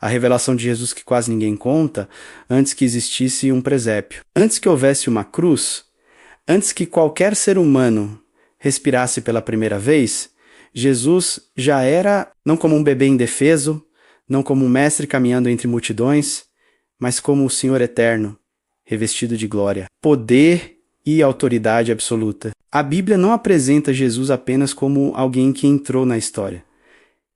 a revelação de Jesus que quase ninguém conta, antes que existisse um presépio. Antes que houvesse uma cruz, antes que qualquer ser humano respirasse pela primeira vez, Jesus já era, não como um bebê indefeso, não como um mestre caminhando entre multidões, mas como o Senhor eterno, revestido de glória, poder e autoridade absoluta. A Bíblia não apresenta Jesus apenas como alguém que entrou na história.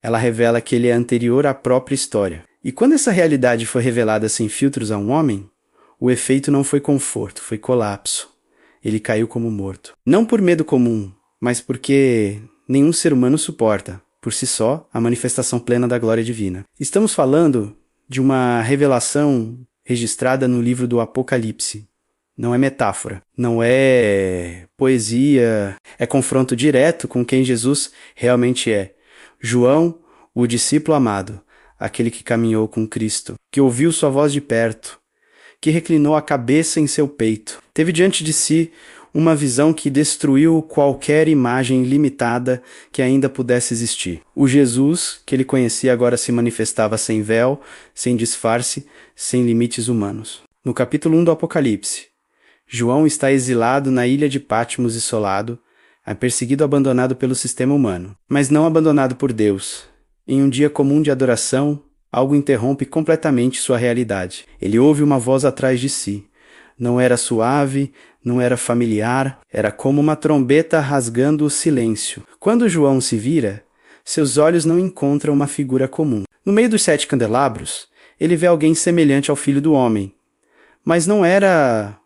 Ela revela que ele é anterior à própria história. E quando essa realidade foi revelada sem filtros a um homem, o efeito não foi conforto, foi colapso. Ele caiu como morto. Não por medo comum, mas porque nenhum ser humano suporta, por si só, a manifestação plena da glória divina. Estamos falando de uma revelação registrada no livro do Apocalipse. Não é metáfora, não é poesia, é confronto direto com quem Jesus realmente é. João, o discípulo amado, aquele que caminhou com Cristo, que ouviu sua voz de perto, que reclinou a cabeça em seu peito, teve diante de si uma visão que destruiu qualquer imagem limitada que ainda pudesse existir. O Jesus que ele conhecia agora se manifestava sem véu, sem disfarce, sem limites humanos. No capítulo 1 do Apocalipse, João está exilado na ilha de Patmos isolado, perseguido e abandonado pelo sistema humano, mas não abandonado por Deus. Em um dia comum de adoração, algo interrompe completamente sua realidade. Ele ouve uma voz atrás de si. Não era suave, não era familiar, era como uma trombeta rasgando o silêncio. Quando João se vira, seus olhos não encontram uma figura comum. No meio dos 7 candelabros, ele vê alguém semelhante ao Filho do Homem. Mas não era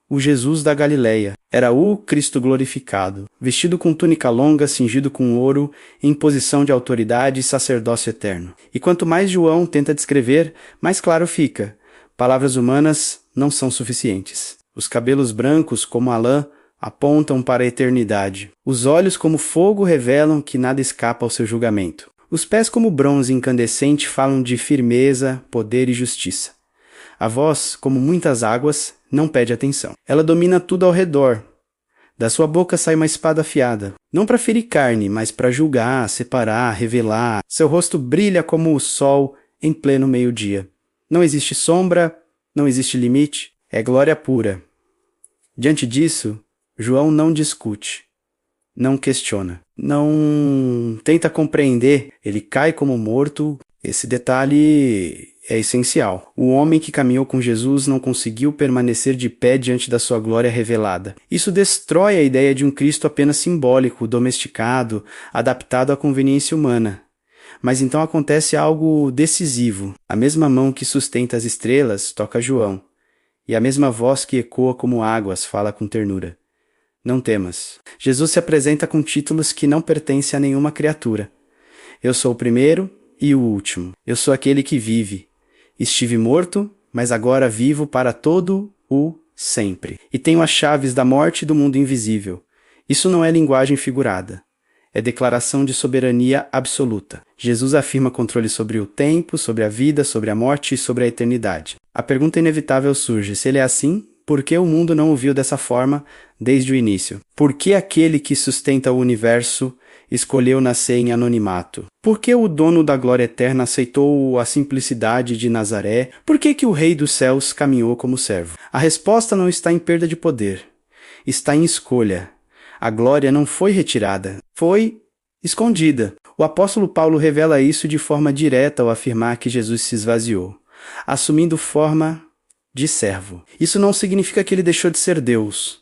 o Jesus da Galileia, era o Cristo glorificado, vestido com túnica longa, cingido com ouro, em posição de autoridade e sacerdócio eterno. E quanto mais João tenta descrever, mais claro fica. Palavras humanas não são suficientes. Os cabelos brancos, como a lã, apontam para a eternidade. Os olhos, como fogo, revelam que nada escapa ao seu julgamento. Os pés, como bronze incandescente, falam de firmeza, poder e justiça. A voz, como muitas águas, não pede atenção. Ela domina tudo ao redor. Da sua boca sai uma espada afiada, não para ferir carne, mas para julgar, separar, revelar. Seu rosto brilha como o sol em pleno meio-dia. Não existe sombra, não existe limite, é glória pura. Diante disso, João não discute, não questiona, não tenta compreender, ele cai como morto. Esse detalhe é essencial. O homem que caminhou com Jesus não conseguiu permanecer de pé diante da sua glória revelada. Isso destrói a ideia de um Cristo apenas simbólico, domesticado, adaptado à conveniência humana. Mas então acontece algo decisivo. A mesma mão que sustenta as estrelas toca João, e a mesma voz que ecoa como águas fala com ternura. Não temas. Jesus se apresenta com títulos que não pertencem a nenhuma criatura. Eu sou o primeiro e o último. Eu sou aquele que vive. Estive morto, mas agora vivo para todo o sempre. E tenho as chaves da morte e do mundo invisível. Isso não é linguagem figurada. É declaração de soberania absoluta. Jesus afirma controle sobre o tempo, sobre a vida, sobre a morte e sobre a eternidade. A pergunta inevitável surge: se ele é assim, por que o mundo não o viu dessa forma desde o início? Por que aquele que sustenta o universo escolheu nascer em anonimato? Por que o dono da glória eterna aceitou a simplicidade de Nazaré? Por que o rei dos céus caminhou como servo? A resposta não está em perda de poder. Está em escolha. A glória não foi retirada, foi escondida. O apóstolo Paulo revela isso de forma direta ao afirmar que Jesus se esvaziou, assumindo forma de servo. Isso não significa que ele deixou de ser Deus.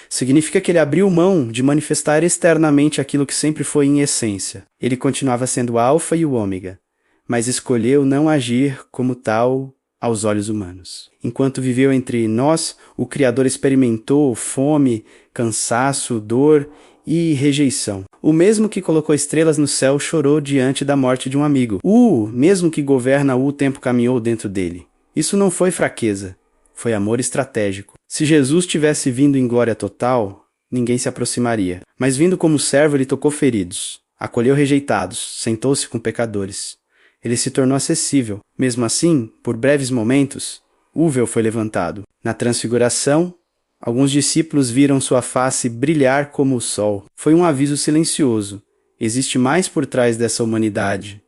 Significa que ele abriu mão de manifestar externamente aquilo que sempre foi em essência. Ele continuava sendo o alfa e o ômega, mas escolheu não agir como tal aos olhos humanos. Enquanto viveu entre nós, o Criador experimentou fome, cansaço, dor e rejeição. O mesmo que colocou estrelas no céu chorou diante da morte de um amigo. O mesmo que governa o tempo caminhou dentro dele. Isso não foi fraqueza, foi amor estratégico. Se Jesus tivesse vindo em glória total, ninguém se aproximaria. Mas vindo como servo, ele tocou feridos, acolheu rejeitados, sentou-se com pecadores. Ele se tornou acessível. Mesmo assim, por breves momentos, o véu foi levantado. Na transfiguração, alguns discípulos viram sua face brilhar como o sol. Foi um aviso silencioso. Existe mais por trás dessa humanidade.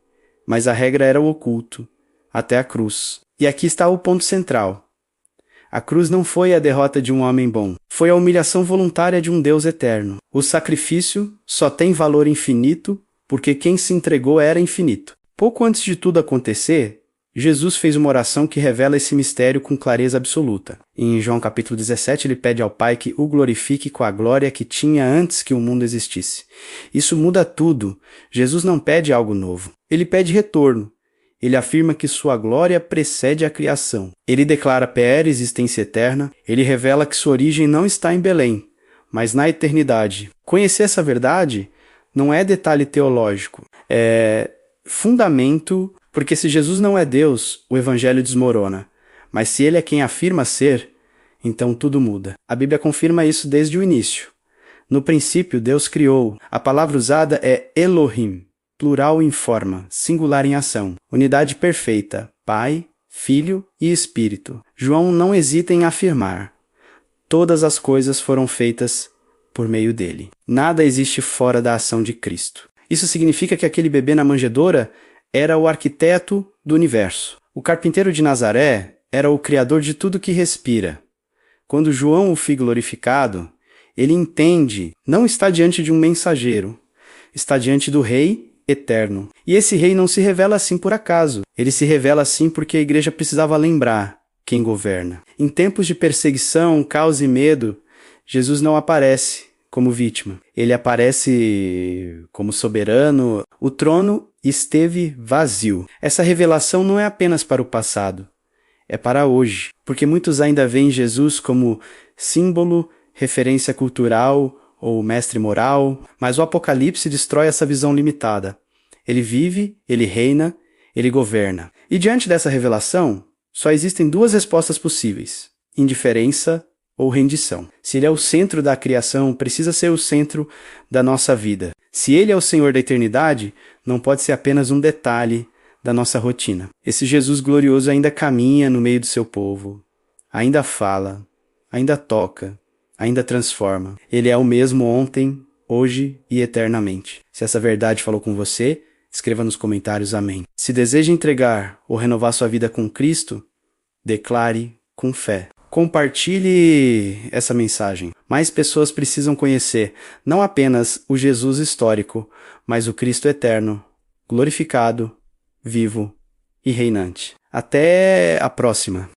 Mas a regra era o oculto. até a cruz. E aqui está o ponto central. A cruz não foi a derrota de um homem bom, foi a humilhação voluntária de um Deus eterno. O sacrifício só tem valor infinito porque quem se entregou era infinito. Pouco antes de tudo acontecer, Jesus fez uma oração que revela esse mistério com clareza absoluta. Em João capítulo 17, ele pede ao Pai que o glorifique com a glória que tinha antes que o mundo existisse. Isso muda tudo. Jesus não pede algo novo. Ele pede retorno. Ele afirma que sua glória precede a criação. Ele declara pré-existência eterna. Ele revela que sua origem não está em Belém, mas na eternidade. Conhecer essa verdade não é detalhe teológico, é fundamento, porque se Jesus não é Deus, o evangelho desmorona. Mas se ele é quem afirma ser, então tudo muda. A Bíblia confirma isso desde o início. No princípio, Deus criou. A palavra usada é Elohim, plural em forma, singular em ação. Unidade perfeita, Pai, Filho e Espírito. João não hesita em afirmar: todas as coisas foram feitas por meio dele. Nada existe fora da ação de Cristo. Isso significa que aquele bebê na manjedoura era o arquiteto do universo. O carpinteiro de Nazaré era o criador de tudo que respira. Quando João o vê glorificado, ele entende, não está diante de um mensageiro, está diante do Rei eterno. E esse Rei não se revela assim por acaso. Ele se revela assim porque a igreja precisava lembrar quem governa. Em tempos de perseguição, caos e medo, Jesus não aparece como vítima. Ele aparece como soberano. O trono esteve vazio. Essa revelação não é apenas para o passado, é para hoje, porque muitos ainda veem Jesus como símbolo, referência cultural ou mestre moral, mas o Apocalipse destrói essa visão limitada. Ele vive, ele reina, ele governa. E diante dessa revelação, só existem duas respostas possíveis: indiferença ou rendição. Se ele é o centro da criação, precisa ser o centro da nossa vida. Se ele é o Senhor da eternidade, não pode ser apenas um detalhe da nossa rotina. Esse Jesus glorioso ainda caminha no meio do seu povo, ainda fala, ainda toca, ainda transforma. Ele é o mesmo ontem, hoje e eternamente. Se essa verdade falou com você, escreva nos comentários amém. Se deseja entregar ou renovar sua vida com Cristo, declare com fé. Compartilhe essa mensagem. Mais pessoas precisam conhecer não apenas o Jesus histórico, mas o Cristo eterno, glorificado, vivo e reinante. Até a próxima!